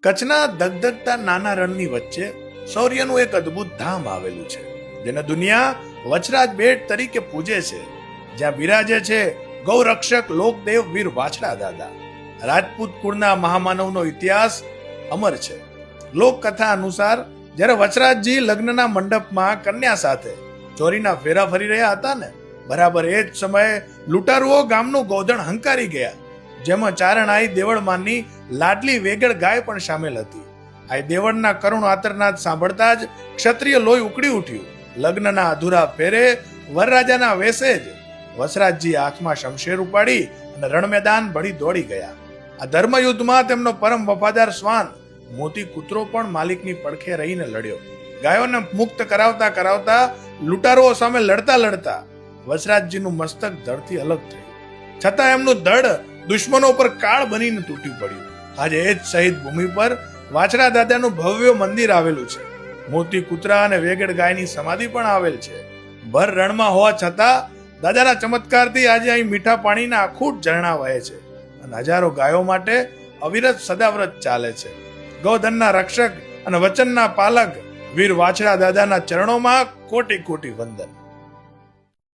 કચ્છના ધગધગતા નાના રણની વચ્ચે શૌર્યનું એક અદ્ભુત ધામ આવેલું છે, જેને દુનિયા વચરાજ બેટ તરીકે પૂજે છે, જ્યાં બિરાજે છે ગૌરક્ષક લોકદેવ વીર વાછડા દાદા. રાજપૂત કુળના મહામાનવનો ઇતિહાસ અમર છે. લોકકથા અનુસાર જ્યારે વચરાજજી લગ્નના મંડપમાં કન્યા સાથે ચોરીના ફેરા ફરી રહ્યા હતા ને, બરાબર એ જ સમયે લૂંટારુઓ ગામનું ગોધણ હંકારી ગયા, જેમાં ચારણાઈ દેવળમાંની લાડલી વેગળ ગાય પણ સામેલ હતી. આ દેવળના કરુણ આતરનાદ સાંભળતા જ ક્ષત્રિય લોહી ઉકળી ઉઠ્યું. લગ્નના અધૂરા ફેરે વરરાજાના વેશે જ વસરાજજી હાથમાં શમશેર ઉપાડી અને રણમેદાન ભળી દોડી ગયા. આ ધર્મયુદ્ધમાં તેમનો પરમ વફાદાર શ્વાન મોતી કૂતરો પણ માલિકની પડખે રહીને લડ્યો. ગાયોને મુક્ત કરાવતા કરાવતા લૂંટારુઓ સામે લડતા લડતા વસરાજજીનું મસ્તક ધડથી અલગ થયું, છતાં એમનું ધડ દુશ્મનો પર કાળ બનીને તૂટી પડ્યું. આજે એ જ શહીદ ભૂમિ પર વાછડા દાદાનું ભવ્ય મંદિર આવેલું છે. મોતી કૂતરા અને વેગડ ગાયની સમાધિ પણ આવેલ છે. ભર રણમાં હોવા છતાં દાદાના ચમત્કારથી આજે અહીં મીઠા પાણીના અખૂટ ઝરણા વહે છે અને હજારો ગાયો માટે અવિરત સદાવ્રત ચાલે છે. ગૌધનના રક્ષક અને વચનના પાલક વીર વાછડા દાદાના ચરણોમાં કોટી કોટી વંદન.